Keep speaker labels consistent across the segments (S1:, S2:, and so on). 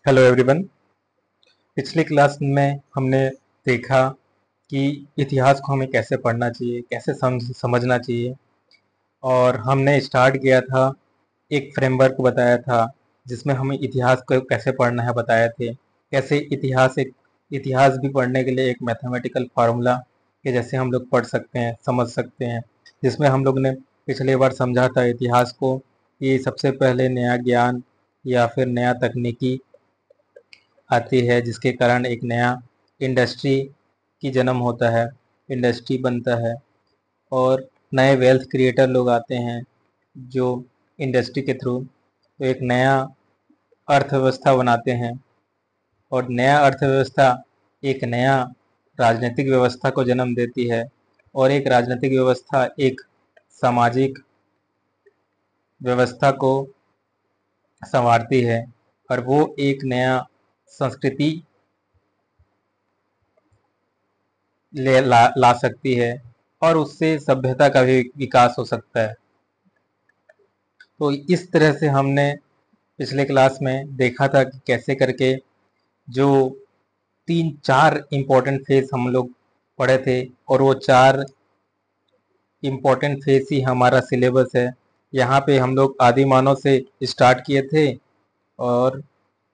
S1: Hello everyone. पिछली class में हमने देखा कि इतिहास को हमें कैसे पढ़ना चाहिए, कैसे समझना चाहिए। और हमने स्टार्ट किया था, एक फ्रेमवर्क बताया था जिसमें हमें इतिहास को कैसे पढ़ना है बताए थे। कैसे इतिहास भी पढ़ने के लिए एक मैथमेटिकल फार्मूला के जैसे हम लोग पढ़ सकते हैं, समझ सकते हैं। जिसमें हम लोग ने पिछले बार समझा था इतिहास को कि सबसे पहले नया ज्ञान या फिर नया तकनीकी आती है, जिसके कारण एक नया इंडस्ट्री की जन्म होता है, इंडस्ट्री बनता है। और नए वेल्थ क्रिएटर लोग आते हैं जो इंडस्ट्री के थ्रू तो एक नया अर्थव्यवस्था बनाते हैं। और नया अर्थव्यवस्था एक नया राजनीतिक व्यवस्था को जन्म देती है। और एक राजनीतिक व्यवस्था एक सामाजिक व्यवस्था को संवारती है। और वो एक नया संस्कृति ला सकती है, और उससे सभ्यता का भी विकास हो सकता है। तो इस तरह से हमने पिछले क्लास में देखा था कि कैसे करके जो 3-4 इम्पोर्टेंट फेज हम लोग पढ़े थे, और वो 4 इम्पोर्टेंट फेज ही हमारा सिलेबस है। यहाँ पे हम लोग आदि मानव से स्टार्ट किए थे, और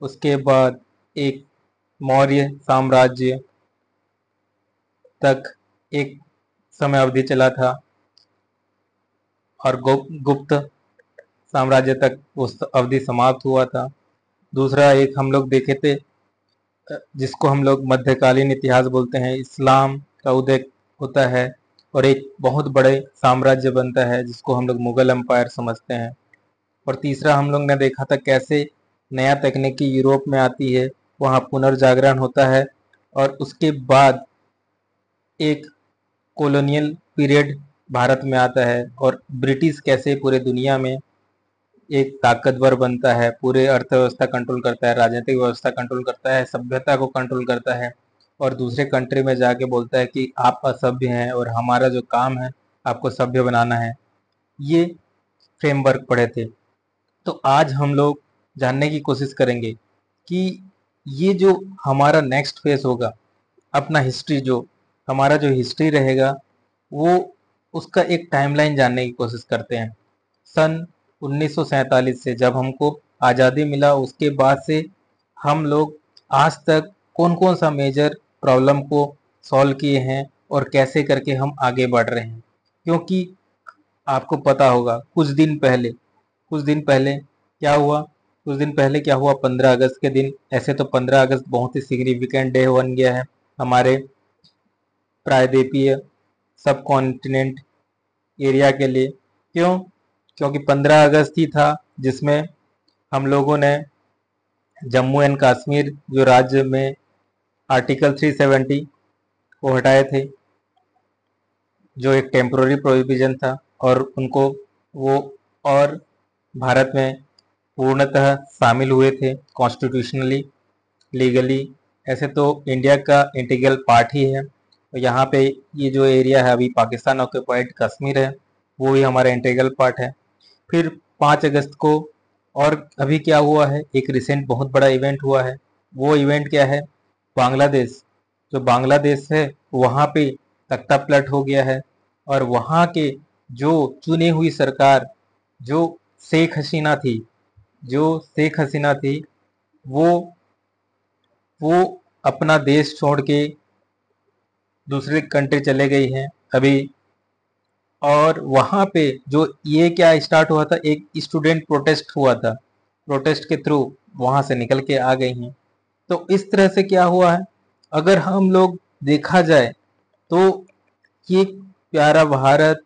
S1: उसके बाद एक मौर्य साम्राज्य तक एक समय अवधि चला था, और गुप्त साम्राज्य तक उस अवधि समाप्त हुआ था। दूसरा एक हम लोग देखे थे जिसको हम लोग मध्यकालीन इतिहास बोलते हैं, इस्लाम का उदय होता है और एक बहुत बड़े साम्राज्य बनता है जिसको हम लोग मुगल एम्पायर समझते हैं। और तीसरा हम लोग ने देखा था कैसे नया तकनीकी यूरोप में आती है, वहाँ पुनर्जागरण होता है, और उसके बाद एक कॉलोनियल पीरियड भारत में आता है, और ब्रिटिश कैसे पूरे दुनिया में एक ताकतवर बनता है, पूरे अर्थव्यवस्था कंट्रोल करता है, राजनीतिक व्यवस्था कंट्रोल करता है, सभ्यता को कंट्रोल करता है। और दूसरे कंट्री में जाके बोलता है कि आप असभ्य हैं और हमारा जो काम है आपको सभ्य बनाना है। ये फ्रेमवर्क पढ़े थे। तो आज हम लोग जानने की कोशिश करेंगे कि ये जो हमारा नेक्स्ट फेज होगा, अपना हिस्ट्री, जो हमारा जो हिस्ट्री रहेगा, वो उसका एक टाइमलाइन जानने की कोशिश करते हैं। सन 1947 से जब हमको आज़ादी मिला, उसके बाद से हम लोग आज तक कौन कौन सा मेजर प्रॉब्लम को सॉल्व किए हैं और कैसे करके हम आगे बढ़ रहे हैं। क्योंकि आपको पता होगा कुछ दिन पहले क्या हुआ। कुछ दिन पहले क्या हुआ, 15 अगस्त के दिन। ऐसे तो 15 अगस्त बहुत ही सिग्निफिकेंट डे बन गया है हमारे प्रायद्वीपीय सब कॉन्टिनेंट एरिया के लिए। क्यों? क्योंकि 15 अगस्त ही था जिसमें हम लोगों ने जम्मू एंड कश्मीर जो राज्य में आर्टिकल 370 को हटाए थे, जो एक टेम्पोररी प्रोहिबिशन था, और उनको वो और भारत में पूर्णतः शामिल हुए थे कॉन्स्टिट्यूशनली, लीगली। ऐसे तो इंडिया का इंटीग्रल पार्ट ही है। तो यहाँ पे ये जो एरिया है अभी पाकिस्तान ऑक्युपाइड कश्मीर है, वो भी हमारा इंटीग्रल पार्ट है। फिर 5 अगस्त को और अभी क्या हुआ है, एक रिसेंट बहुत बड़ा इवेंट हुआ है। वो इवेंट क्या है, बांग्लादेश, जो बांग्लादेश है वहाँ पे तख्ता पलट हो गया है। और वहाँ के जो चुनी हुई सरकार, जो शेख हसीना थी जो शेख हसीना थी वो वो अपना देश छोड़ के दूसरे कंट्री चले गई हैं अभी। और वहाँ पे जो ये क्या स्टार्ट हुआ था, एक स्टूडेंट प्रोटेस्ट हुआ था, प्रोटेस्ट के थ्रू वहाँ से निकल के आ गई हैं। तो इस तरह से क्या हुआ है, अगर हम लोग देखा जाए तो ये प्यारा भारत,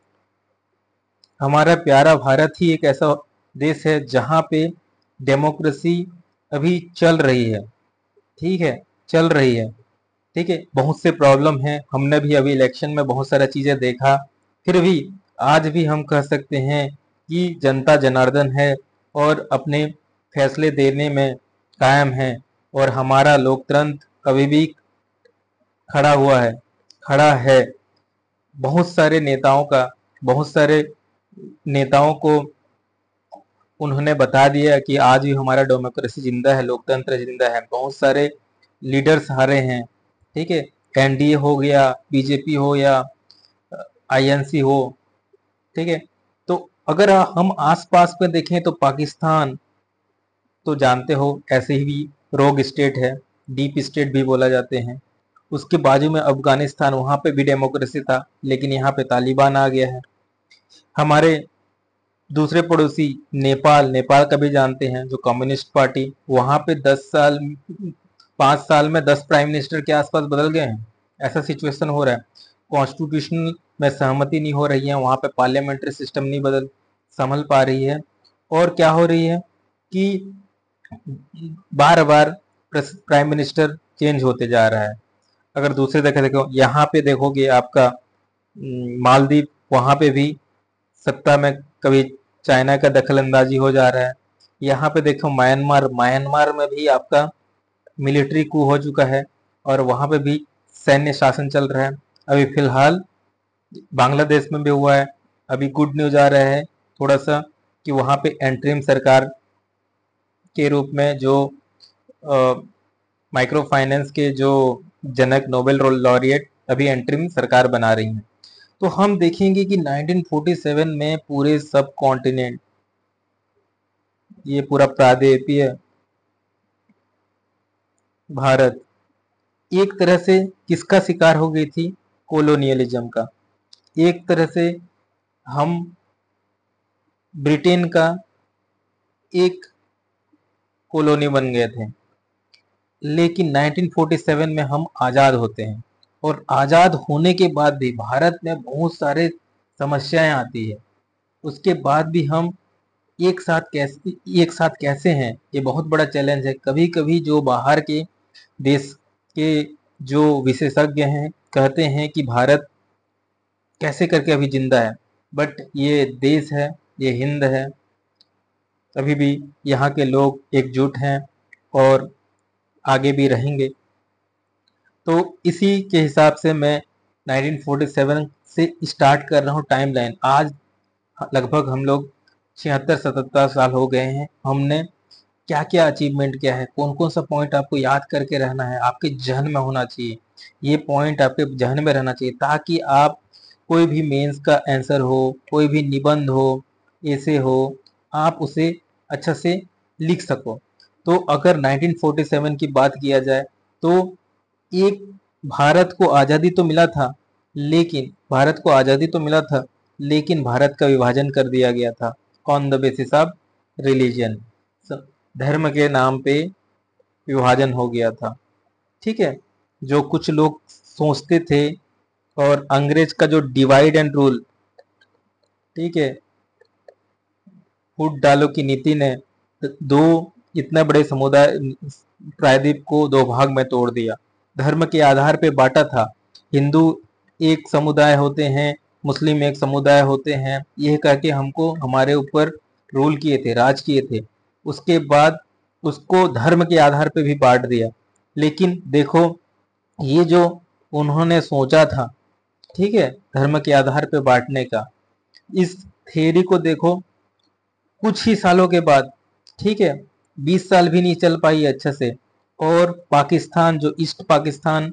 S1: हमारा प्यारा भारत ही एक ऐसा देश है जहाँ पे डेमोक्रेसी अभी चल रही है। ठीक है, चल रही है। ठीक है, बहुत से प्रॉब्लम है, हमने भी अभी इलेक्शन में बहुत सारा चीज़ें देखा। फिर भी आज भी हम कह सकते हैं कि जनता जनार्दन है और अपने फैसले देने में कायम है। और हमारा लोकतंत्र कभी भी खड़ा हुआ है, खड़ा है। बहुत सारे नेताओं को उन्होंने बता दिया कि आज भी हमारा डेमोक्रेसी जिंदा है, लोकतंत्र जिंदा है। बहुत सारे लीडर्स हारे हैं, ठीक है, एनडीए हो गया, बीजेपी हो या आईएनसी हो, ठीक है। तो अगर हम आसपास में देखें तो पाकिस्तान तो जानते हो ऐसे ही रोग स्टेट है, डीप स्टेट भी बोला जाते हैं। उसके बाजू में अफगानिस्तान, वहां पे भी डेमोक्रेसी था, लेकिन यहाँ पे तालिबान आ गया है। हमारे दूसरे पड़ोसी नेपाल, नेपाल का भी जानते हैं, जो कम्युनिस्ट पार्टी, वहां पे 10 साल, 5 साल में 10 प्राइम मिनिस्टर के आसपास बदल गए हैं। ऐसा सिचुएशन हो रहा है। कॉन्स्टिट्यूशन में सहमति नहीं हो रही है, वहां पे पार्लियामेंट्री सिस्टम नहीं बदल संभल पा रही है। और क्या हो रही है कि बार बार प्राइम मिनिस्टर चेंज होते जा रहा है। अगर दूसरे देखो, यहाँ पे देखोगे आपका मालदीव, वहां पे भी सत्ता में कभी चाइना का दखल अंदाजी हो जा रहा है। यहाँ पे देखो म्यांमार, म्यांमार में भी आपका मिलिट्री कू हो चुका है और वहां पे भी सैन्य शासन चल रहा है। अभी फिलहाल बांग्लादेश में भी हुआ है। अभी गुड न्यूज आ रहा है थोड़ा सा कि वहां पे एंट्रीम सरकार के रूप में जो माइक्रो फाइनेंस के जो जनक, नोबेल लॉरिएट, अभी एंट्रीम सरकार बना रही हैं। तो हम देखेंगे कि 1947 में पूरे सब कॉन्टिनेंट, ये पूरा प्रायद्वीपीय भारत एक तरह से किसका शिकार हो गई थी? कोलोनियलिज्म का। एक तरह से हम ब्रिटेन का एक कॉलोनी बन गए थे। लेकिन 1947 में हम आज़ाद होते हैं, और आज़ाद होने के बाद भी भारत में बहुत सारे समस्याएं आती है। उसके बाद भी हम एक साथ कैसे हैं, ये बहुत बड़ा चैलेंज है। कभी कभी जो बाहर के देश के जो विशेषज्ञ हैं कहते हैं कि भारत कैसे करके अभी जिंदा है, बट ये देश है, ये हिंद है, अभी भी यहाँ के लोग एकजुट हैं और आगे भी रहेंगे। तो इसी के हिसाब से मैं 1947 से स्टार्ट कर रहा हूँ टाइमलाइन। आज लगभग हम लोग 76-77 साल हो गए हैं। हमने क्या क्या अचीवमेंट किया है, कौन कौन सा पॉइंट आपको याद करके रहना है, आपके जहन में होना चाहिए। ये पॉइंट आपके जहन में रहना चाहिए ताकि आप कोई भी मेंस का आंसर हो, कोई भी निबंध हो, ऐसे हो, आप उसे अच्छा से लिख सको। तो अगर 1947 की बात किया जाए तो एक भारत को आज़ादी तो मिला था, लेकिन भारत का विभाजन कर दिया गया था on the basis of religion. धर्म के नाम पे विभाजन हो गया था, ठीक है। जो कुछ लोग सोचते थे, और अंग्रेज का जो डिवाइड एंड रूल, ठीक है, फूट डालो की नीति ने दो इतने बड़े समुदाय, प्रायद्वीप को दो भाग में तोड़ दिया, धर्म के आधार पे बांटा था। हिंदू एक समुदाय होते हैं, मुस्लिम एक समुदाय होते हैं, यह कह के हमको हमारे ऊपर रूल किए थे, राज किए थे। उसके बाद उसको धर्म के आधार पे भी बांट दिया। लेकिन देखो, ये जो उन्होंने सोचा था, ठीक है, धर्म के आधार पे बांटने का, इस थ्योरी को देखो कुछ ही सालों के बाद, ठीक है, 20 साल भी नहीं चल पाई अच्छे से, और पाकिस्तान, जो ईस्ट पाकिस्तान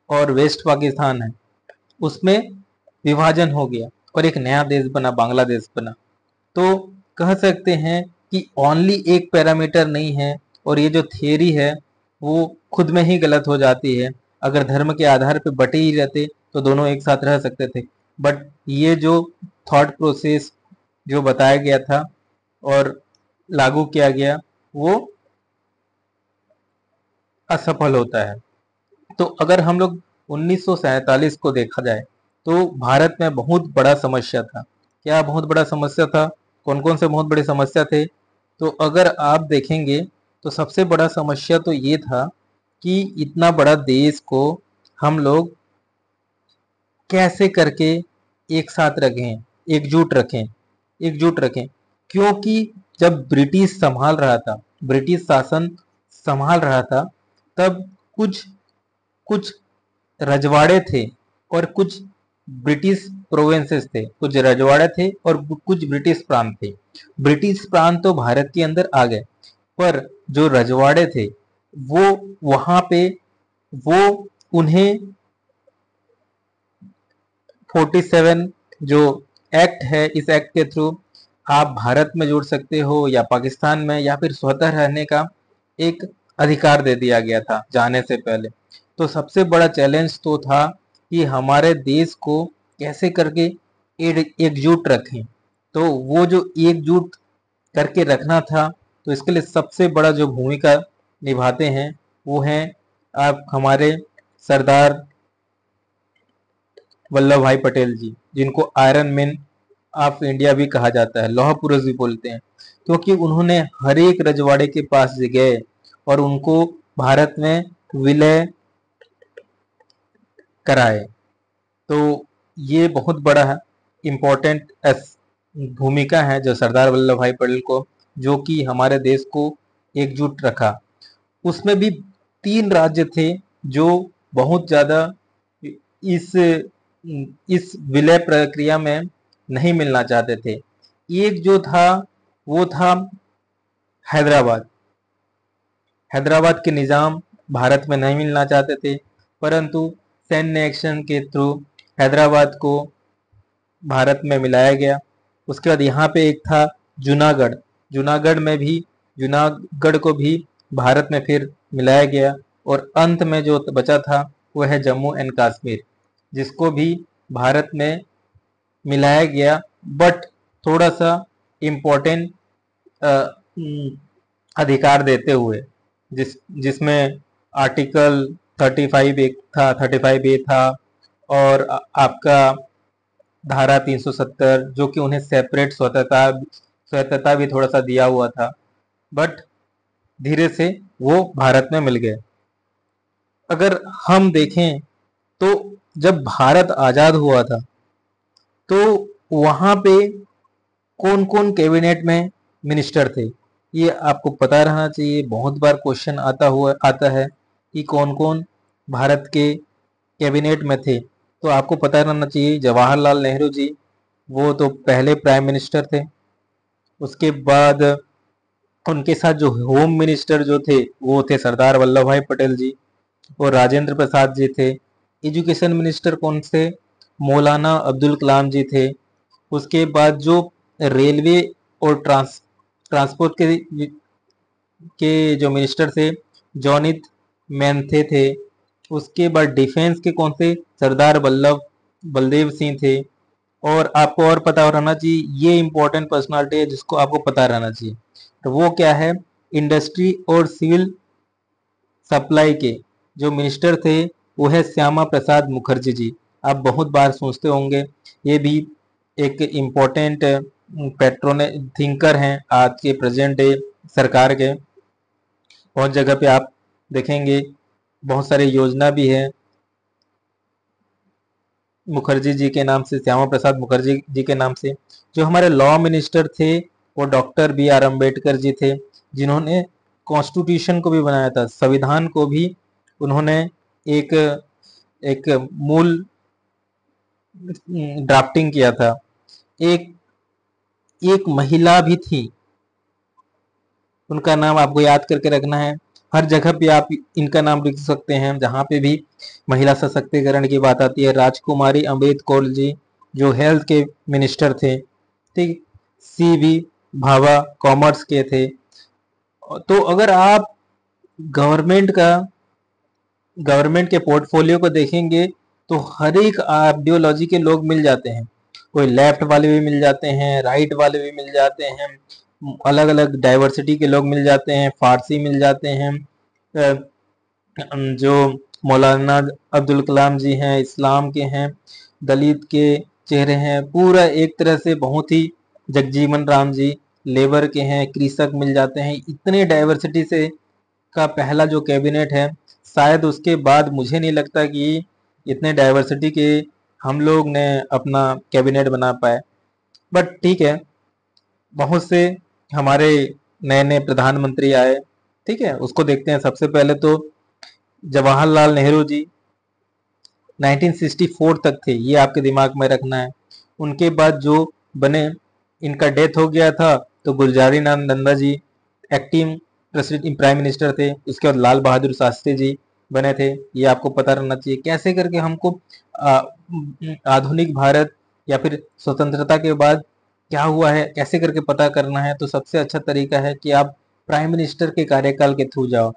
S1: और वेस्ट पाकिस्तान है, उसमें विभाजन हो गया और एक नया देश बना, बांग्लादेश बना। तो कह सकते हैं कि ओनली एक पैरामीटर नहीं है, और ये जो थियरी है वो खुद में ही गलत हो जाती है। अगर धर्म के आधार पर बटे ही रहते तो दोनों एक साथ रह सकते थे, बट ये जो थॉट प्रोसेस जो बताया गया था और लागू किया गया, वो असफल होता है। तो अगर हम लोग 1947 को देखा जाए तो भारत में बहुत बड़ा समस्या था। क्या बहुत बड़ा समस्या था? कौन कौन से बहुत बड़ी समस्या थे? तो अगर आप देखेंगे तो सबसे बड़ा समस्या तो ये था कि इतना बड़ा देश को हम लोग कैसे करके एक साथ रखें, एकजुट रखें। क्योंकि जब ब्रिटिश संभाल रहा था, ब्रिटिश शासन संभाल रहा था, तब कुछ कुछ रजवाड़े थे और कुछ ब्रिटिश प्रोविंसेस थे, कुछ रजवाड़े थे और कुछ ब्रिटिश प्रांत थे। ब्रिटिश प्रांत तो भारत के अंदर आ गए, पर जो रजवाड़े थे वो वहां पे, वो उन्हें 47 जो एक्ट है, इस एक्ट के थ्रू आप भारत में जुड़ सकते हो या पाकिस्तान में, या फिर स्वतः रहने का एक अधिकार दे दिया गया था जाने से पहले। तो सबसे बड़ा चैलेंज तो था कि हमारे देश को कैसे करके एकजुट रखें। तो वो जो एकजुट करके रखना था, तो इसके लिए सबसे बड़ा जो भूमिका निभाते हैं वो हैं आप हमारे सरदार वल्लभ भाई पटेल जी, जिनको आयरन मैन ऑफ इंडिया भी कहा जाता है, लौह पुरुष भी बोलते हैं, क्योंकि उन्होंने हर एक रजवाड़े के पास गए और उनको भारत में विलय कराए। तो ये बहुत बड़ा इम्पोर्टेंट भूमिका है जो सरदार वल्लभ भाई पटेल को, जो कि हमारे देश को एकजुट रखा। उसमें भी 3 राज्य थे जो बहुत ज्यादा इस इस विलय प्रक्रिया में नहीं मिलना चाहते थे। एक जो था वो था हैदराबाद। हैदराबाद के निजाम भारत में नहीं मिलना चाहते थे, परंतु सैन्य एक्शन के थ्रू हैदराबाद को भारत में मिलाया गया। उसके बाद यहाँ पे एक था जूनागढ़। जूनागढ़ को भी भारत में फिर मिलाया गया, और अंत में जो बचा था वो है जम्मू एंड कश्मीर, जिसको भी भारत में मिलाया गया, बट थोड़ा सा इम्पोर्टेंट अधिकार देते हुए, जिसमें आर्टिकल 35 एक था, 35A था, और आपका धारा 370, जो कि उन्हें सेपरेट स्वतंत्रता भी थोड़ा सा दिया हुआ था, बट धीरे से वो भारत में मिल गए। अगर हम देखें तो जब भारत आजाद हुआ था तो वहां पे कौन कौन कैबिनेट में मिनिस्टर थे, ये आपको पता रहना चाहिए। बहुत बार क्वेश्चन आता है कि कौन कौन भारत के कैबिनेट में थे, तो आपको पता रहना चाहिए। जवाहरलाल नेहरू जी, वो तो पहले प्राइम मिनिस्टर थे। उसके बाद उनके साथ जो होम मिनिस्टर जो थे वो थे सरदार वल्लभ भाई पटेल जी, और राजेंद्र प्रसाद जी थे। एजुकेशन मिनिस्टर कौन थे? मौलाना अब्दुल कलाम जी थे। उसके बाद जो रेलवे और ट्रांसपोर्ट के जो मिनिस्टर थे, जॉनिथ मैंथे थे। उसके बाद डिफेंस के कौन थे? सरदार बलदेव सिंह थे। और आपको और पता रहना चाहिए, ये इंपॉर्टेंट पर्सनालिटी है जिसको आपको पता रहना चाहिए, तो वो क्या है? इंडस्ट्री और सिविल सप्लाई के जो मिनिस्टर थे वो है श्यामा प्रसाद मुखर्जी जी। आप बहुत बार सोचते होंगे, ये भी एक इम्पोर्टेंट पेट्रोन थिंकर हैं आज के प्रेजेंट डे सरकार के। बहुत जगह पे आप देखेंगे, बहुत सारी योजना भी है मुखर्जी जी के नाम से, श्यामा प्रसाद मुखर्जी जी के नाम से। जो हमारे लॉ मिनिस्टर थे वो डॉक्टर BR अम्बेडकर जी थे, जिन्होंने कॉन्स्टिट्यूशन को भी बनाया था, संविधान को भी उन्होंने एक एक मूल ड्राफ्टिंग किया था। एक एक महिला भी थी, उनका नाम आपको याद करके रखना है। हर जगह पे आप इनका नाम लिख सकते हैं जहां पे भी महिला सशक्तिकरण की बात आती है। राजकुमारी अम्बेद कौर जी, जो हेल्थ के मिनिस्टर थे, ठीक। CB भाभा कॉमर्स के थे। तो अगर आप गवर्नमेंट का गवर्नमेंट के पोर्टफोलियो को देखेंगे तो हर एक आइडियोलॉजी के लोग मिल जाते हैं। कोई लेफ्ट वाले भी मिल जाते हैं, राइट वाले भी मिल जाते हैं, अलग अलग डाइवर्सिटी के लोग मिल जाते हैं, फारसी मिल जाते हैं, जो मौलाना अब्दुल कलाम जी हैं इस्लाम के हैं, दलित के चेहरे हैं, पूरा एक तरह से बहुत ही, जगजीवन राम जी लेबर के हैं, कृषक मिल जाते हैं। इतने डाइवर्सिटी से का पहला जो कैबिनेट है, शायद उसके बाद मुझे नहीं लगता कि इतने डाइवर्सिटी के हम लोग ने अपना कैबिनेट बना पाए। बट ठीक है, बहुत से हमारे नए नए प्रधानमंत्री आए, ठीक है, उसको देखते हैं। सबसे पहले तो जवाहरलाल नेहरू जी, 1964 तक थे, ये आपके दिमाग में रखना है। उनके बाद जो बने, इनका डेथ हो गया था, तो Gulzari Lal Nanda ji acting president prime minister थे। उसके बाद लाल बहादुर शास्त्री जी बने थे, ये आपको पता रहना चाहिए। कैसे करके हमको आधुनिक भारत या फिर स्वतंत्रता के बाद क्या हुआ है कैसे करके पता करना है, तो सबसे अच्छा तरीका है कि आप प्राइम मिनिस्टर के कार्यकाल के थ्रू जाओ।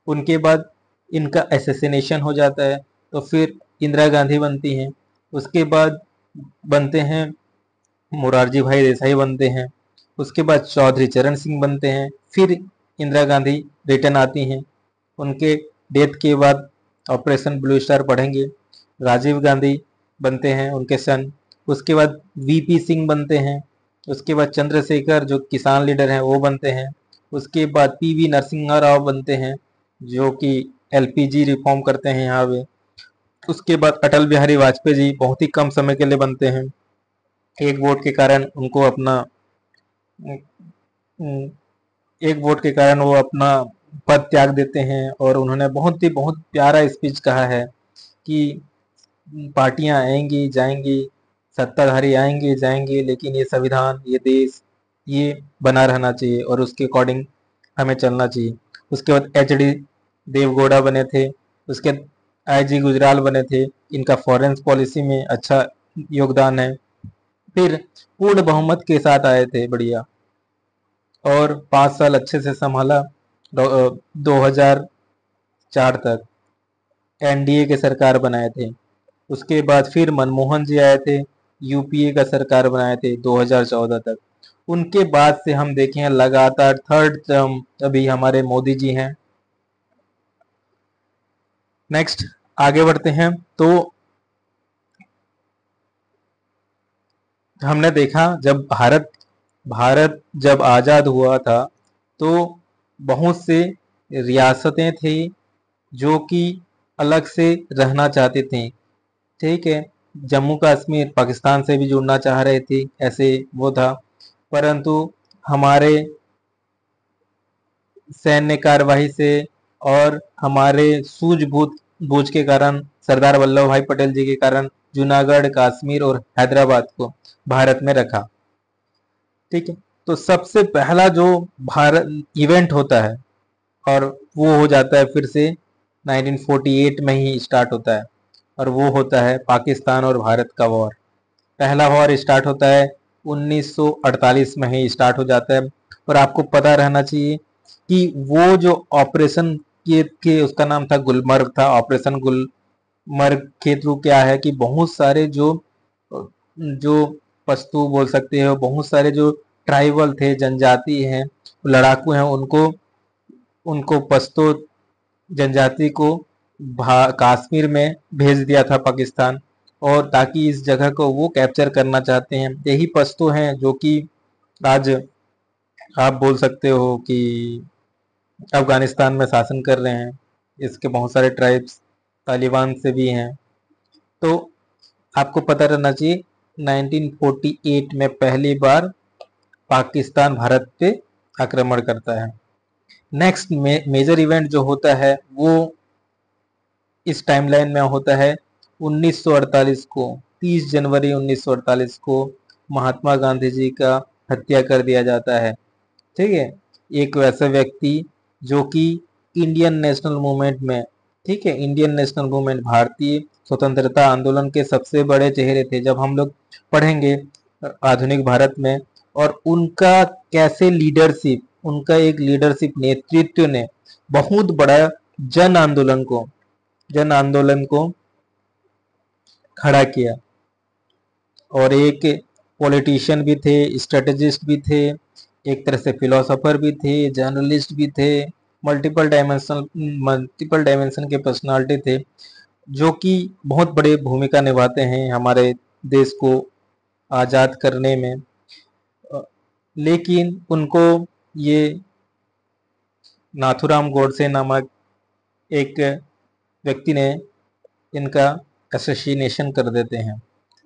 S1: उनके बाद इनका एसेसिनेशन हो जाता है, तो फिर इंदिरा गांधी बनती हैं। उसके बाद बनते हैं मोरारजी भाई देसाई बनते हैं। उसके बाद चौधरी चरण सिंह बनते हैं। फिर इंदिरा गांधी रिटर्न आती हैं। उनके डेथ के बाद ऑपरेशन ब्लू स्टार पढ़ेंगे। राजीव गांधी बनते हैं, उनके सन। उसके बाद वीपी सिंह बनते हैं। उसके बाद चंद्रशेखर जो किसान लीडर हैं वो बनते हैं। उसके बाद पीवी नरसिम्हा राव बनते हैं, जो कि एलपीजी रिफॉर्म करते हैं यहाँ पे। उसके बाद अटल बिहारी वाजपेयी जी बहुत ही कम समय के लिए बनते हैं। एक वोट के कारण उनको अपना एक वोट के कारण वो अपना पद त्याग देते हैं, और उन्होंने बहुत प्यारा स्पीच कहा है कि पार्टियां आएंगी जाएंगी, सत्ताधारी आएंगे जाएंगे, लेकिन ये संविधान, ये देश, ये बना रहना चाहिए और उसके अकॉर्डिंग हमें चलना चाहिए। उसके बाद एचडी देवगौड़ा बने थे। उसके आईजी गुजराल बने थे। इनका फॉरेन पॉलिसी में अच्छा योगदान है। फिर पूर्ण बहुमत के साथ आए थे, बढ़िया, और 5 साल अच्छे से संभाला। 2004 तक एनडीए के सरकार बनाए थे। उसके बाद फिर मनमोहन जी आए थे, यूपीए का सरकार बनाए थे 2014 तक। उनके बाद से हम देखें लगातार थर्ड टर्म अभी हमारे मोदी जी हैं। नेक्स्ट आगे बढ़ते हैं, तो हमने देखा जब भारत भारत जब आज़ाद हुआ था, तो बहुत से रियासतें थी जो कि अलग से रहना चाहते थे। ठीक है, जम्मू कश्मीर पाकिस्तान से भी जुड़ना चाह रहे थे, ऐसे वो था। परंतु हमारे सैन्य कार्यवाही से और हमारे सूझबूझ बूझ के कारण, सरदार वल्लभ भाई पटेल जी के कारण, जूनागढ़, कश्मीर और हैदराबाद को भारत में रखा। ठीक है, तो सबसे पहला जो भारत इवेंट होता है, और वो हो जाता है फिर से 1948 में ही स्टार्ट होता है, और वो होता है पाकिस्तान और भारत का वॉर। पहला वॉर स्टार्ट होता है 1948 में ही स्टार्ट हो जाता है। और आपको पता रहना चाहिए कि वो जो ऑपरेशन के उसका नाम था गुलमर्ग था। ऑपरेशन गुलमर्ग के थ्रू क्या है कि बहुत सारे जो जो पश्तू बोल सकते हो, बहुत सारे जो ट्राइबल थे, जनजाति हैं, लड़ाकू हैं, उनको उनको पश्तो जनजाति को कश्मीर में भेज दिया था पाकिस्तान, और ताकि इस जगह को वो कैप्चर करना चाहते हैं। यही पश्तो हैं जो कि आज आप बोल सकते हो कि अफगानिस्तान में शासन कर रहे हैं। इसके बहुत सारे ट्राइब्स तालिबान से भी हैं। तो आपको पता रहना चाहिए 1948 में पहली बार पाकिस्तान भारत पे आक्रमण करता है। नेक्स्ट मेजर इवेंट जो होता है वो इस टाइमलाइन में होता है 1948 को। 30 जनवरी 1948 को महात्मा गांधी जी का हत्या कर दिया जाता है। ठीक है, एक वैसा व्यक्ति जो कि इंडियन नेशनल मूवमेंट में, ठीक है, इंडियन नेशनल मूवमेंट, भारतीय स्वतंत्रता आंदोलन के सबसे बड़े चेहरे थे। जब हम लोग पढ़ेंगे आधुनिक भारत में, और उनका कैसे लीडरशिप, उनका एक लीडरशिप नेतृत्व ने बहुत बड़ा जन आंदोलन को जन आंदोलन को खड़ा किया। और एक पॉलिटिशियन भी थे, स्ट्रेटेजिस्ट भी थे, एक तरह से फिलोसोफर भी थे, जर्नलिस्ट भी थे, मल्टीपल डायमेंशन के पर्सनालिटी थे, जो कि बहुत बड़ी भूमिका निभाते हैं हमारे देश को आज़ाद करने में। लेकिन उनको ये नाथूराम गोडसे नामक एक व्यक्ति ने इनका असैसिनेशन कर देते हैं।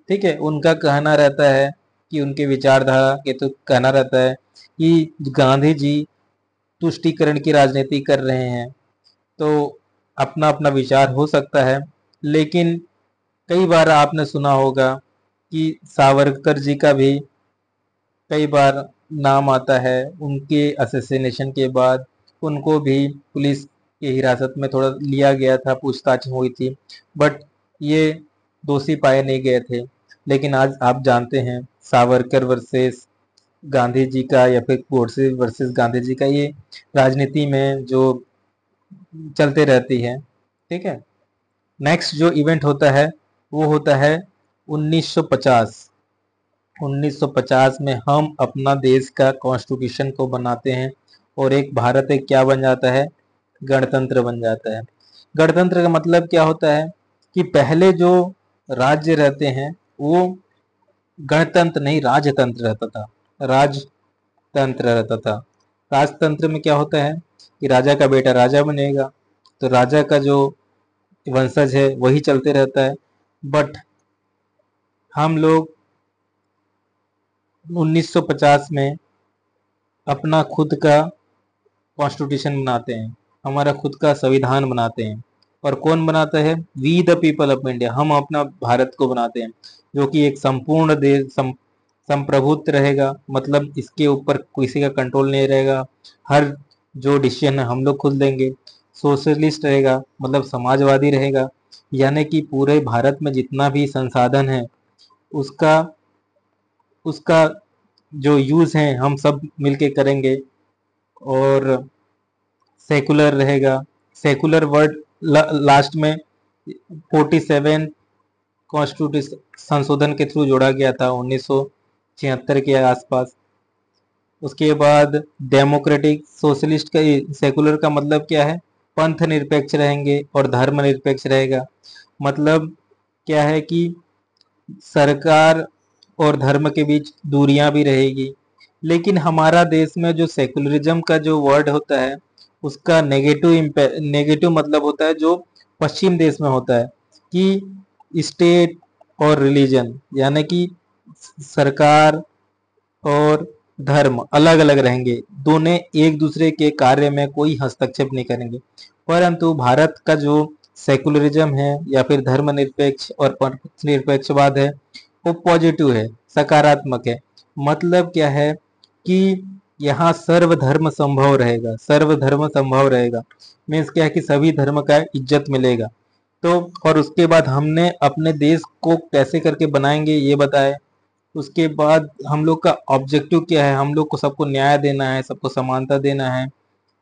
S1: ठीक है, उनका कहना रहता है कि उनके विचारधारा के तो कहना रहता है कि गांधी जी तुष्टीकरण की राजनीति कर रहे हैं। तो अपना अपना विचार हो सकता है, लेकिन कई बार आपने सुना होगा कि सावरकर जी का भी कई बार नाम आता है। उनके असैसिनेशन के बाद उनको भी पुलिस की हिरासत में थोड़ा लिया गया था, पूछताछ हुई थी, बट ये दोषी पाए नहीं गए थे। लेकिन आज आप जानते हैं सावरकर वर्सेस गांधी जी का या फिर गोडसे वर्सेस गांधी जी का ये राजनीति में जो चलते रहती है। ठीक है। नेक्स्ट जो इवेंट होता है वो होता है 1950। 1950 में हम अपना देश का कॉन्स्टिट्यूशन को बनाते हैं और एक भारत एक क्या बन जाता है, गणतंत्र बन जाता है। गणतंत्र का मतलब क्या होता है कि पहले जो राज्य रहते हैं वो गणतंत्र नहीं राजतंत्र रहता था। राजतंत्र रहता था। राजतंत्र में क्या होता है कि राजा का बेटा राजा बनेगा, तो राजा का जो वंशज है वही चलते रहता है। बट हम लोग 1950 में अपना खुद का कॉन्स्टिट्यूशन बनाते हैं, हमारा खुद का संविधान बनाते हैं। और कौन बनाता है? We the people of India. हम अपना भारत को बनाते हैं जो कि एक संपूर्ण देश संप्रभुत्व रहेगा, मतलब इसके ऊपर किसी का कंट्रोल नहीं रहेगा। हर जो डिसीजन है हम लोग खुद लेंगे। सोशलिस्ट रहेगा, मतलब समाजवादी रहेगा, यानी कि पूरे भारत में जितना भी संसाधन है उसका उसका जो यूज है हम सब मिलके करेंगे। और सेकुलर रहेगा। सेकुलर वर्ड लास्ट में 47 कॉन्स्टिट्यूशन संशोधन के थ्रू जोड़ा गया था 1976 के आसपास। उसके बाद डेमोक्रेटिक सोशलिस्ट का सेकुलर का मतलब क्या है? पंथ निरपेक्ष रहेंगे और धर्म निरपेक्ष रहेगा। मतलब क्या है कि सरकार और धर्म के बीच दूरियां भी रहेगी। लेकिन हमारा देश में जो सेकुलरिज्म का जो वर्ड होता है उसका नेगेटिव मतलब होता है जो पश्चिम देश में होता है कि स्टेट और रिलीजन, यानी कि सरकार और धर्म अलग अलग रहेंगे, दोनों एक दूसरे के कार्य में कोई हस्तक्षेप नहीं करेंगे। परंतु भारत का जो सेकुलरिज्म है या फिर धर्मनिरपेक्ष और पंथ निरपेक्षवाद है वो पॉजिटिव है, सकारात्मक है। मतलब क्या है कि यहाँ सर्वधर्म संभव रहेगा। सर्वधर्म संभव रहेगा मीन्स क्या है कि सभी धर्म का इज्जत मिलेगा। तो और उसके बाद हमने अपने देश को कैसे करके बनाएंगे ये बताए। उसके बाद हम लोग का ऑब्जेक्टिव क्या है? हम लोग को सबको न्याय देना है, सबको समानता देना है,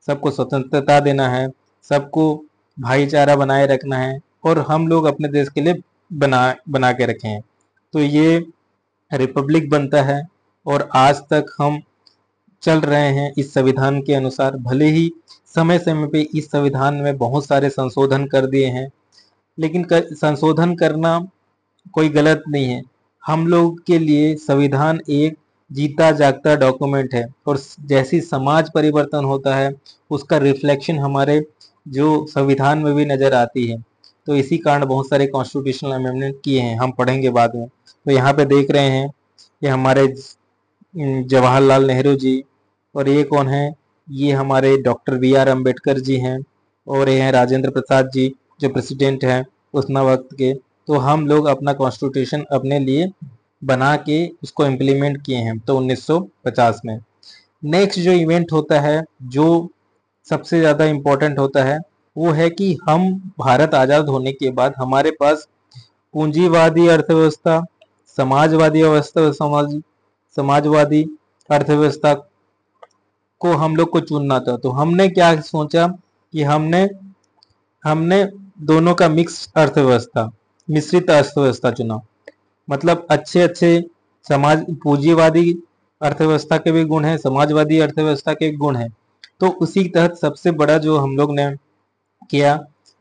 S1: सबको स्वतंत्रता देना है, सबको भाईचारा बनाए रखना है और हम लोग अपने देश के लिए बना बना के रखे हैं। तो ये रिपब्लिक बनता है और आज तक हम चल रहे हैं इस संविधान के अनुसार। भले ही समय समय पे इस संविधान में बहुत सारे संशोधन कर दिए हैं, लेकिन संशोधन करना कोई गलत नहीं है। हम लोग के लिए संविधान एक जीता जागता डॉक्यूमेंट है और जैसी समाज परिवर्तन होता है उसका रिफ्लेक्शन हमारे जो संविधान में भी नजर आती है। तो इसी कारण बहुत सारे कॉन्स्टिट्यूशनल अमेंडमेंट किए हैं, हम पढ़ेंगे बाद में। तो यहाँ पे देख रहे हैं कि हमारे जवाहरलाल नेहरू जी, और ये कौन है? ये हमारे doctor B are Ambedkar ji हैं और ये हैं राजेंद्र प्रसाद जी जो प्रेसिडेंट हैं उस वक्त के। तो हम लोग अपना कॉन्स्टिट्यूशन अपने लिए बना के उसको इम्प्लीमेंट किए हैं तो 1950 में। नेक्स्ट जो इवेंट होता है जो सबसे ज़्यादा इम्पोर्टेंट होता है वो है कि हम भारत आज़ाद होने के बाद हमारे पास पूंजीवादी अर्थव्यवस्था, समाजवादी अवस्था समाजवादी अर्थव्यवस्था को हम लोग को चुनना था। तो हमने क्या सोचा कि हमने हमने दोनों का मिक्स अर्थव्यवस्था, मिश्रित अर्थव्यवस्था चुना। मतलब अच्छे अच्छे समाज पूंजीवादी अर्थव्यवस्था के भी गुण हैं, समाजवादी अर्थव्यवस्था के गुण हैं। तो उसी के तहत सबसे बड़ा जो हम लोग ने किया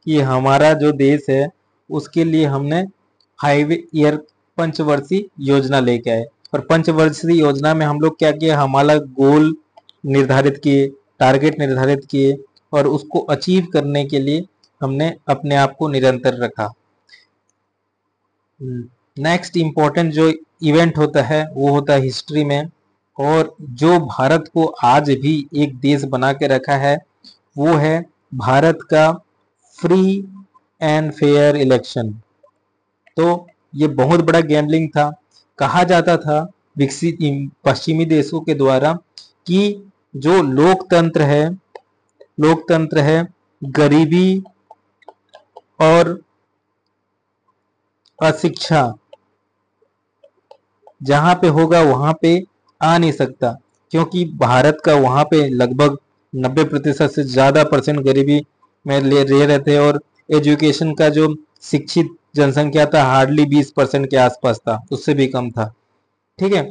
S1: कि हमारा जो देश है उसके लिए हमने 5 ईयर पंचवर्षीय योजना लेके आए। और पंचवर्षीय योजना में हम लोग क्या किया, हमारा गोल निर्धारित किए, टारगेट निर्धारित किए और उसको अचीव करने के लिए हमने अपने आप को निरंतर रखा। नेक्स्ट इम्पोर्टेंट जो इवेंट होता है वो होता है हिस्ट्री में, और जो भारत को आज भी एक देश बना के रखा है वो है भारत का फ्री एंड फेयर इलेक्शन। तो ये बहुत बड़ा गैम्बलिंग था। कहा जाता था विकसित पश्चिमी देशों के द्वारा कि जो लोकतंत्र है गरीबी और अशिक्षा जहां पे होगा वहां पे आ नहीं सकता, क्योंकि भारत का वहां पे लगभग 90% से ज्यादा परसेंट गरीबी में रह रहे थे, और एजुकेशन का जो शिक्षित जनसंख्या था हार्डली 20% के आसपास था, उससे भी कम था। ठीक है,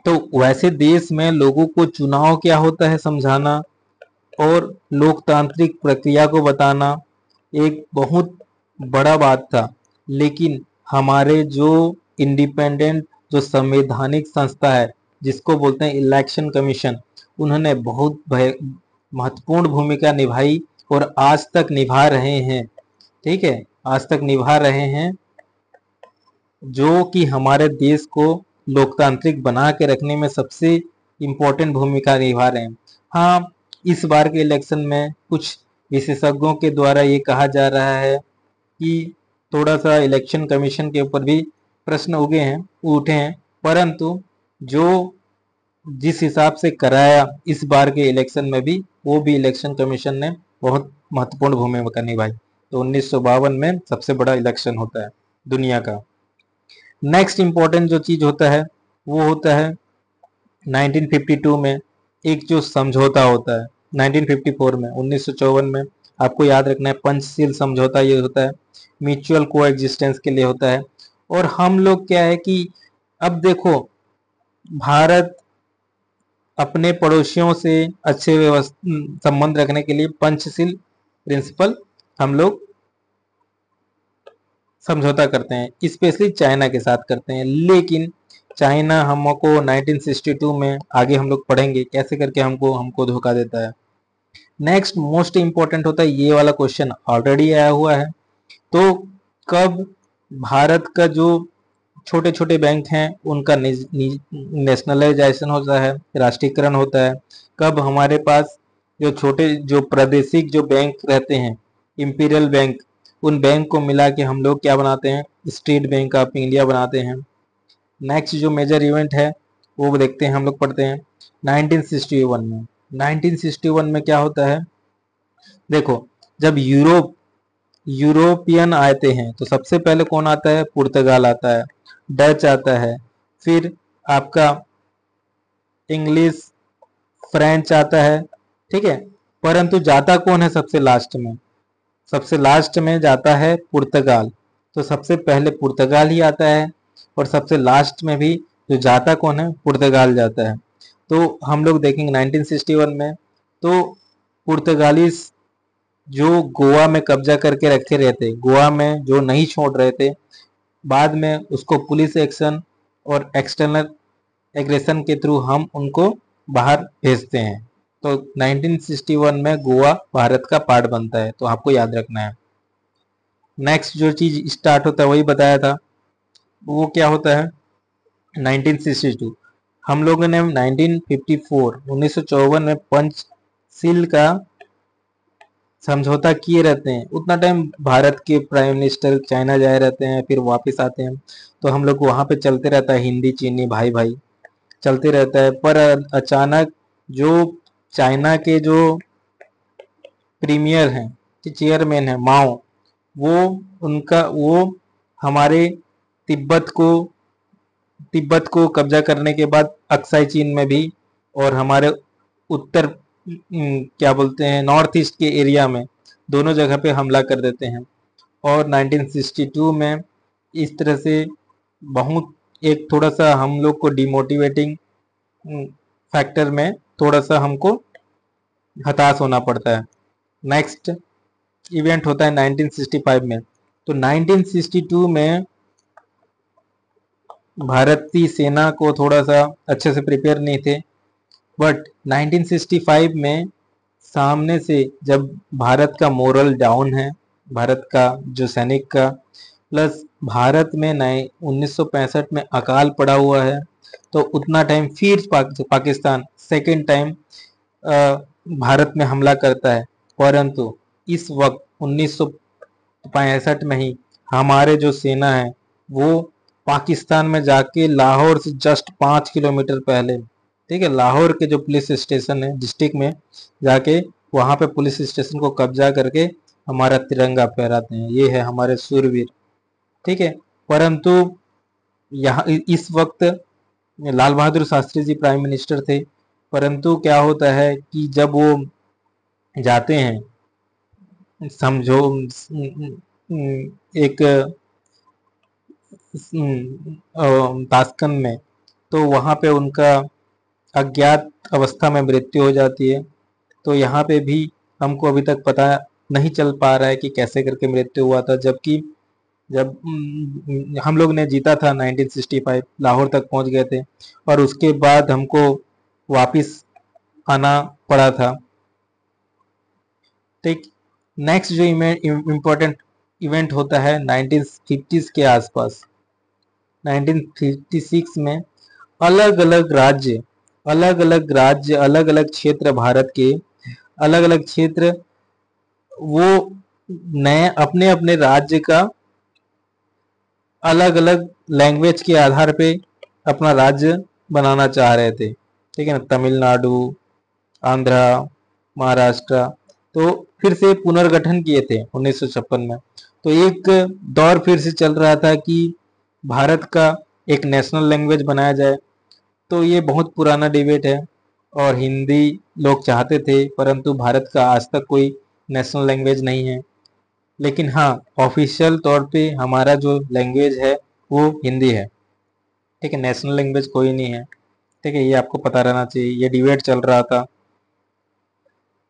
S1: तो वैसे देश में लोगों को चुनाव क्या होता है समझाना और लोकतांत्रिक प्रक्रिया को बताना एक बहुत बड़ा बात था। लेकिन हमारे जो इंडिपेंडेंट जो संवैधानिक संस्था है जिसको बोलते हैं इलेक्शन कमीशन, उन्होंने बहुत महत्वपूर्ण भूमिका निभाई और आज तक निभा रहे हैं। ठीक है, आज तक निभा रहे हैं, जो कि हमारे देश को लोकतांत्रिक बना के रखने में सबसे इम्पोर्टेंट भूमिका निभा रहे हैं। हाँ, इस बार के इलेक्शन में कुछ विशेषज्ञों के द्वारा ये कहा जा रहा है कि थोड़ा सा इलेक्शन कमीशन के ऊपर भी प्रश्न उठे हैं, परंतु जो जिस हिसाब से कराया इस बार के इलेक्शन में भी, वो भी इलेक्शन कमीशन ने बहुत महत्वपूर्ण भूमिका निभाई। तो 1952 में सबसे बड़ा इलेक्शन होता है दुनिया का। नेक्स्ट इंपॉर्टेंट जो चीज होता है वो होता है 1952 में एक जो समझौता होता है। 1954 में 1954 में आपको याद रखना है पंचशील समझौता ये होता है, म्यूचुअल को एग्जिस्टेंस के लिए होता है। और हम लोग क्या है कि अब देखो, भारत अपने पड़ोसियों से अच्छे संबंध रखने के लिए पंचशील प्रिंसिपल हम लोग समझौता करते हैं, स्पेशली चाइना के साथ करते हैं। लेकिन चाइना हमको 1962 में आगे हम लोग पढ़ेंगे कैसे करके हमको धोखा देता है। नेक्स्ट मोस्ट इंपॉर्टेंट होता है, ये वाला क्वेश्चन ऑलरेडी आया हुआ है, तो कब भारत का जो छोटे छोटे बैंक हैं उनका नेशनलाइजेशन होता है, राष्ट्रीयकरण होता है। कब हमारे पास जो छोटे जो प्रादेशिक जो बैंक रहते हैं, इंपीरियल बैंक, उन बैंक को मिला के हम लोग क्या बनाते हैं, स्टेट बैंक ऑफ इंडिया बनाते हैं। नेक्स्ट जो मेजर इवेंट है वो देखते हैं, हम लोग पढ़ते हैं 1961 में। 1961 में क्या होता है, देखो जब यूरोपियन आते हैं तो सबसे पहले कौन आता है, पुर्तगाल आता है, डच आता है, फिर आपका इंग्लिश फ्रेंच आता है। ठीक है, परंतु जाता कौन है सबसे लास्ट में, सबसे लास्ट में जाता है पुर्तगाल। तो सबसे पहले पुर्तगाल ही आता है और सबसे लास्ट में भी जो जाता कौन है, पुर्तगाल जाता है। तो हम लोग देखेंगे 1961 में तो पुर्तगाली जो गोवा में कब्जा करके रखे रहते, गोवा में जो नहीं छोड़ रहे थे, बाद में उसको पुलिस एक्शन और एक्सटर्नल एग्रेशन के थ्रू हम उनको बाहर भेजते हैं। तो 1961 में गोवा भारत का पार्ट बनता है, तो आपको याद रखना है। नेक्स्ट जो चीज स्टार्ट होता है वही बताया था, वो क्या होता है 1962। हम लोगों ने 1954 में पंचशील का समझौता किए रहते हैं। उतना टाइम भारत के प्राइम मिनिस्टर चाइना जाए रहते हैं, फिर वापस आते हैं, तो हम लोग वहां पे चलते रहता है हिंदी चीनी भाई भाई चलते रहता है। पर अचानक जो चाइना के जो प्रीमियर हैं, चेयरमैन है माओ, वो हमारे तिब्बत को तिब्बत को कब्जा करने के बाद अक्साई चीन में भी और हमारे उत्तर क्या बोलते हैं नॉर्थ ईस्ट के एरिया में, दोनों जगह पे हमला कर देते हैं। और 1962 में इस तरह से बहुत एक थोड़ा सा हम लोग को डिमोटिवेटिंग फैक्टर में थोड़ा सा हमको हताश होना पड़ता है। नेक्स्ट इवेंट होता है 1965 में। तो 1962 में भारतीय सेना को थोड़ा सा अच्छे से प्रिपेयर नहीं थे, बट 1965 में सामने से जब भारत का मोरल डाउन है, भारत का जो सैनिक का, प्लस भारत में नए 1965 में अकाल पड़ा हुआ है, तो उतना टाइम फिर पाकिस्तान सेकेंड टाइम भारत में हमला करता है। परंतु इस वक्त 1965 में ही हमारे जो सेना है वो पाकिस्तान में जाके लाहौर से जस्ट 5 किलोमीटर पहले, ठीक है, लाहौर के जो पुलिस स्टेशन है डिस्ट्रिक्ट में जाके वहां पे पुलिस स्टेशन को कब्जा करके हमारा तिरंगा फहराते हैं। ये है हमारे सूरवीर, ठीक है। परंतु यहाँ इस वक्त लाल बहादुर शास्त्री जी प्राइम मिनिस्टर थे। परंतु क्या होता है कि जब वो जाते हैं, समझो एक ताशकंद में, तो वहां पे उनका अज्ञात अवस्था में मृत्यु हो जाती है। तो यहाँ पे भी हमको अभी तक पता नहीं चल पा रहा है कि कैसे करके मृत्यु हुआ था, जबकि जब हम लोग ने जीता था 1965, लाहौर तक पहुंच गए थे और उसके बाद हमको वापिस आना पड़ा था। ठीक। नेक्स्ट जो इम्पोर्टेंट इवेंट होता है 1950s के आसपास, 1956 में अलग अलग राज्य अलग अलग क्षेत्र, भारत के अलग अलग क्षेत्र वो नए अपने अपने राज्य का अलग अलग लैंग्वेज के आधार पे अपना राज्य बनाना चाह रहे थे, ठीक है ना। तमिलनाडु, आंध्रा, महाराष्ट्र, तो फिर से पुनर्गठन किए थे 1956 में। तो एक दौर फिर से चल रहा था कि भारत का एक नेशनल लैंग्वेज बनाया जाए। तो ये बहुत पुराना डिबेट है और हिंदी लोग चाहते थे, परंतु भारत का आज तक कोई नेशनल लैंग्वेज नहीं है। लेकिन हाँ, ऑफिशियल तौर पे हमारा जो लैंग्वेज है वो हिंदी है, ठीक है। नेशनल लैंग्वेज कोई नहीं है, ठीक है, ये आपको पता रहना चाहिए। ये डिबेट चल रहा था।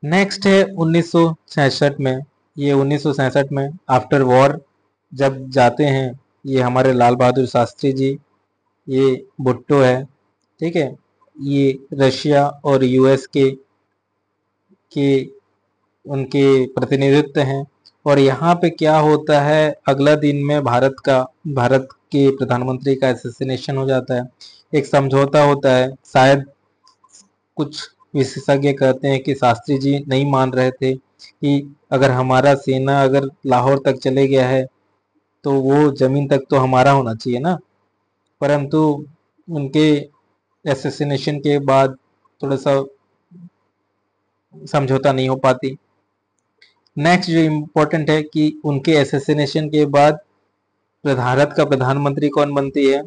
S1: नेक्स्ट है 1966 में। ये 1967 में आफ्टर वॉर जब जाते हैं, ये हमारे लाल बहादुर शास्त्री जी, ये भुट्टो है, ठीक है, ये रशिया और यूएस के उनके प्रतिनिधित्व हैं। और यहाँ पे क्या होता है, अगला दिन में भारत के प्रधानमंत्री का असैसिनेशन हो जाता है। एक समझौता होता है, शायद कुछ विशेषज्ञ कहते हैं कि शास्त्री जी नहीं मान रहे थे कि अगर हमारा सेना अगर लाहौर तक चले गया है तो वो जमीन तक तो हमारा होना चाहिए ना। परंतु उनके असैसिनेशन के बाद थोड़ा सा समझौता नहीं हो पाती। नेक्स्ट जो इम्पोर्टेंट है कि उनके असैसिनेशन के बाद भारत का प्रधानमंत्री कौन बनती है?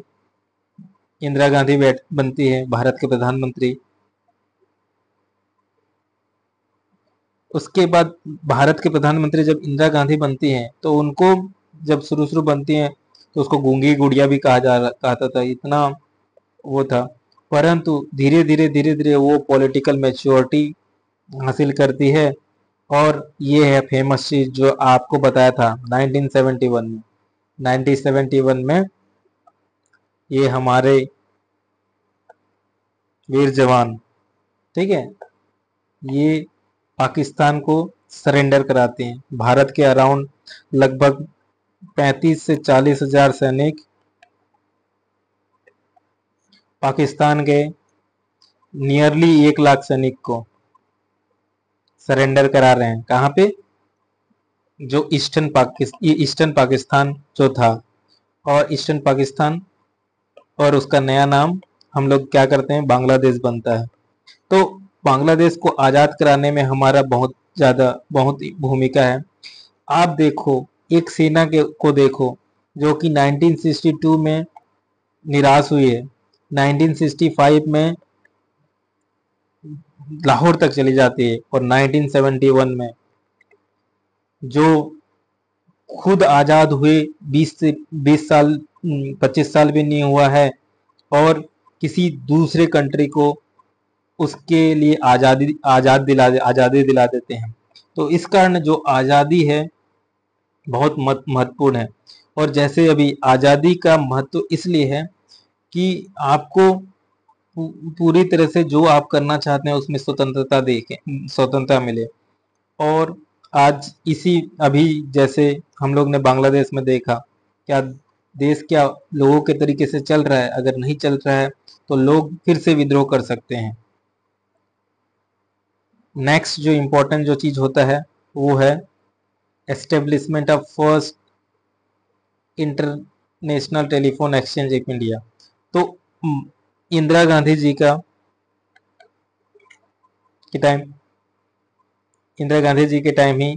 S1: इंदिरा गांधी बनती है भारत के प्रधानमंत्री। उसके बाद भारत के प्रधानमंत्री जब इंदिरा गांधी बनती हैं तो उनको जब शुरू बनती हैं तो उसको गूंगी गुड़िया भी कहता था, इतना वो था। परंतु धीरे धीरे वो पॉलिटिकल मैच्योरिटी हासिल करती है। और ये है फेमस चीज जो आपको बताया था 1971 में। 1971 में ये हमारे वीर जवान, ठीक है, ये पाकिस्तान को सरेंडर कराते हैं। भारत के अराउंड लगभग 35 से 40 हजार सैनिक पाकिस्तान के नियरली 1 लाख सैनिक को सरेंडर करा रहे हैं। कहाँ पे? जो ईस्टर्न पाकिस्तान जो था, और ईस्टर्न पाकिस्तान और उसका नया नाम हम लोग क्या करते हैं, बांग्लादेश बनता है। तो बांग्लादेश को आजाद कराने में हमारा बहुत भूमिका है। आप देखो, एक सेना को देखो जो कि 1962 में निराश हुई है, 1965 में लाहौर तक चली जाती है, और 1971 में जो खुद आजाद हुए 20 साल 25 साल भी नहीं हुआ है, और किसी दूसरे कंट्री को उसके लिए आजादी दिला देते हैं। तो इस कारण जो आजादी है बहुत महत्वपूर्ण है। और जैसे अभी आजादी का महत्व इसलिए है कि आपको पूरी तरह से जो आप करना चाहते हैं उसमें स्वतंत्रता मिले। और आज इसी अभी जैसे हम लोग ने बांग्लादेश में देखा, क्या देश क्या लोगों के तरीके से चल रहा है? अगर नहीं चल रहा है तो लोग फिर से विद्रोह कर सकते हैं। नेक्स्ट जो इम्पोर्टेंट जो चीज होता है वो है establishment of first national telephone exchange of India. तो इंदिरा गांधी जी का के टाइम इंदिरा गांधी जी के टाइम ही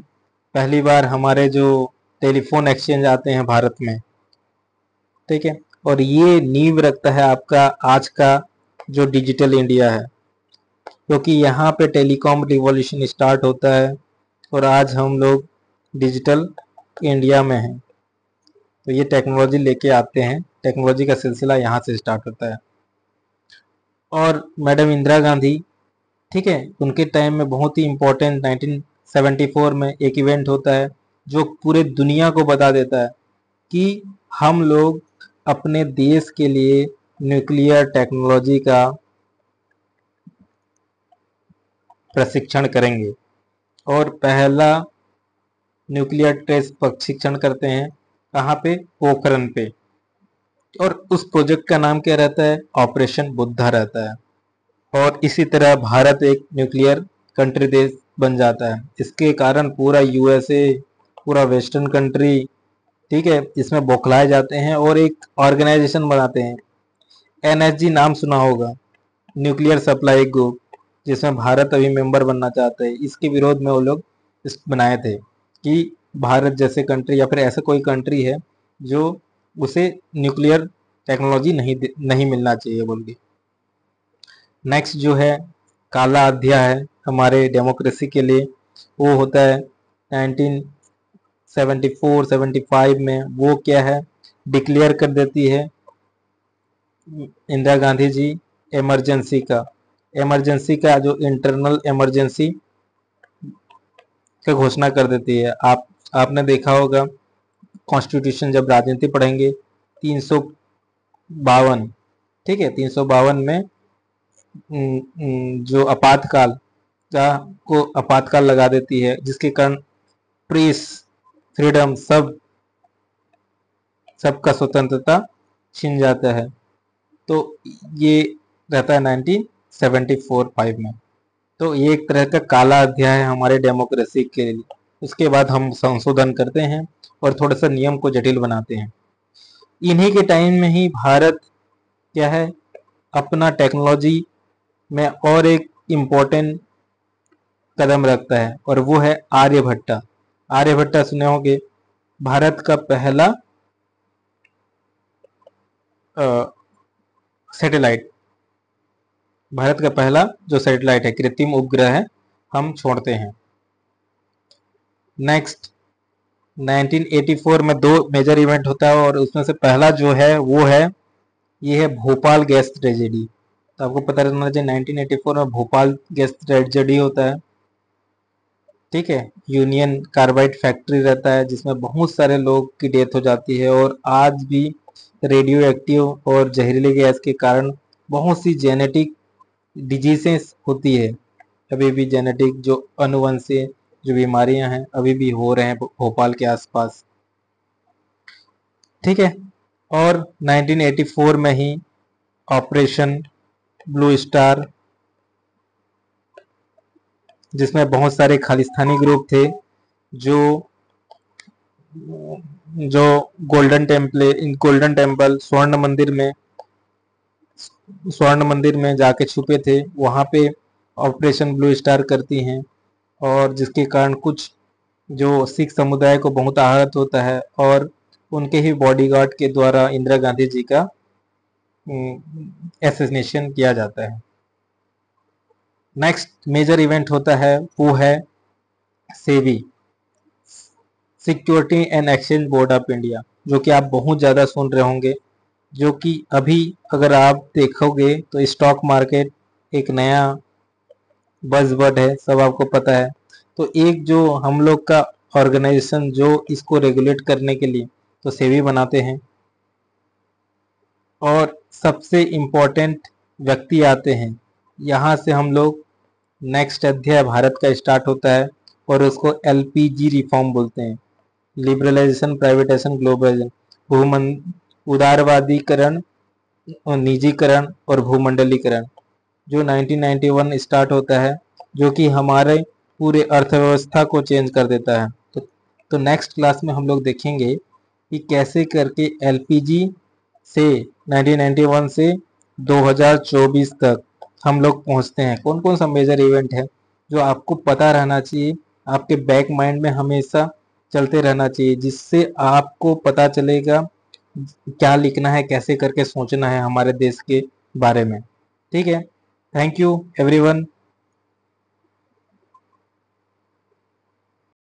S1: पहली बार हमारे जो टेलीफोन एक्सचेंज आते हैं भारत में, ठीक है। और ये नींव रखता है आपका आज का जो डिजिटल इंडिया है, क्योंकि यहाँ पे टेलीकॉम रिवॉल्यूशन स्टार्ट होता है और आज हम लोग डिजिटल इंडिया में हैं। तो ये टेक्नोलॉजी लेके आते हैं, टेक्नोलॉजी का सिलसिला यहाँ से स्टार्ट होता है। और मैडम इंदिरा गांधी, ठीक है, उनके टाइम में बहुत ही इम्पोर्टेंट 1974 में एक इवेंट होता है जो पूरे दुनिया को बता देता है कि हम लोग अपने देश के लिए न्यूक्लियर टेक्नोलॉजी का प्रशिक्षण करेंगे और पहला न्यूक्लियर टेस्ट प्रशिक्षण करते हैं कहाँ पे, पोखरण पे। और उस प्रोजेक्ट का नाम क्या रहता है, ऑपरेशन बुद्धा रहता है। और इसी तरह भारत एक न्यूक्लियर कंट्री देश बन जाता है। इसके कारण पूरा यूएसए, पूरा वेस्टर्न कंट्री, ठीक है, इसमें बौखलाए जाते हैं और एक ऑर्गेनाइजेशन बनाते हैं। एनएसजी नाम सुना होगा, न्यूक्लियर सप्लाई ग्रुप, जिसमें भारत अभी मेंबर बनना चाहता है। इसके विरोध में वो लोग इस बनाए थे कि भारत जैसे कंट्री या फिर ऐसा कोई कंट्री है जो उसे न्यूक्लियर टेक्नोलॉजी नहीं मिलना चाहिए बोल के। नेक्स्ट जो है काला अध्याय है हमारे डेमोक्रेसी के लिए, वो होता है 1974-75 में। वो क्या है, डिक्लेयर कर देती है इंदिरा गांधी जी इमरजेंसी का जो इंटरनल इमरजेंसी का घोषणा कर देती है। आपने देखा होगा कॉन्स्टिट्यूशन जब राजनीति पढ़ेंगे 352, ठीक है, 352 में जो आपातकाल लगा देती है, जिसके कारण प्रेस फ्रीडम सबका स्वतंत्रता छिन जाता है। तो ये रहता है 1974-5 में। तो ये एक तरह का काला अध्याय है हमारे डेमोक्रेसी के लिए। उसके बाद हम संशोधन करते हैं और थोड़ा सा नियम को जटिल बनाते हैं। इन्हीं के टाइम में ही भारत क्या है, अपना टेक्नोलॉजी में और एक इम्पोर्टेंट कदम रखता है और वो है आर्यभट्टा। आर्यभट्टा सुने होंगे, भारत का पहला सैटेलाइट, भारत का पहला जो सैटेलाइट है, कृत्रिम उपग्रह है, हम छोड़ते हैं। नेक्स्ट 1984 में 2 मेजर इवेंट होता है और उसमें से पहला जो है वो है, ये है भोपाल गैस ट्रेजेडी। तो आपको पता रहना चाहिए 1984 में भोपाल गैस ट्रेजेडी होता है, ठीक है। यूनियन कार्बाइड फैक्ट्री रहता है जिसमें बहुत सारे लोग की डेथ हो जाती है और आज भी रेडियो एक्टिव और जहरीले गैस के कारण बहुत सी जेनेटिक डिजीजेस होती है। अभी भी जेनेटिक जो अनुवंशीय जो बीमारियां हैं अभी भी हो रहे हैं भोपाल के आसपास, ठीक है। और 1984 में ही ऑपरेशन ब्लू स्टार, जिसमें बहुत सारे खालिस्तानी ग्रुप थे जो गोल्डन टेम्पल स्वर्ण मंदिर में जाके छुपे थे, वहां पे ऑपरेशन ब्लू स्टार करती हैं और जिसके कारण कुछ जो सिख समुदाय को बहुत आहत होता है और उनके ही बॉडीगार्ड के द्वारा इंदिरा गांधी जी का एसेसिनेशन किया जाता है। नेक्स्ट मेजर इवेंट होता है वो है SEBI, security and exchange board of India, जो कि आप बहुत ज़्यादा सुन रहे होंगे। जो कि अभी अगर आप देखोगे तो स्टॉक मार्केट एक नया बज़वर्ड है, सब आपको पता है। तो एक जो हम लोग का ऑर्गेनाइजेशन जो इसको रेगुलेट करने के लिए तो सेबी बनाते हैं और सबसे इम्पोर्टेंट व्यक्ति आते हैं। यहाँ से हम लोग नेक्स्ट अध्याय भारत का स्टार्ट होता है और उसको एलपीजी रिफॉर्म बोलते हैं, लिबरलाइजेशन, प्राइवेटाइजेशन, ग्लोबलाइजेशन, उदारवादीकरण, निजीकरण और भूमंडलीकरण, जो 1991 स्टार्ट होता है, जो कि हमारे पूरे अर्थव्यवस्था को चेंज कर देता है। तो नेक्स्ट क्लास में हम लोग देखेंगे कि कैसे करके एलपीजी से 1991 से 2024 तक हम लोग पहुंचते हैं। कौन कौन सा मेजर इवेंट है जो आपको पता रहना चाहिए, आपके बैक माइंड में हमेशा चलते रहना चाहिए, जिससे आपको पता चलेगा क्या लिखना है, कैसे करके सोचना है हमारे देश के बारे में। ठीक है, थैंक यू एवरीवन।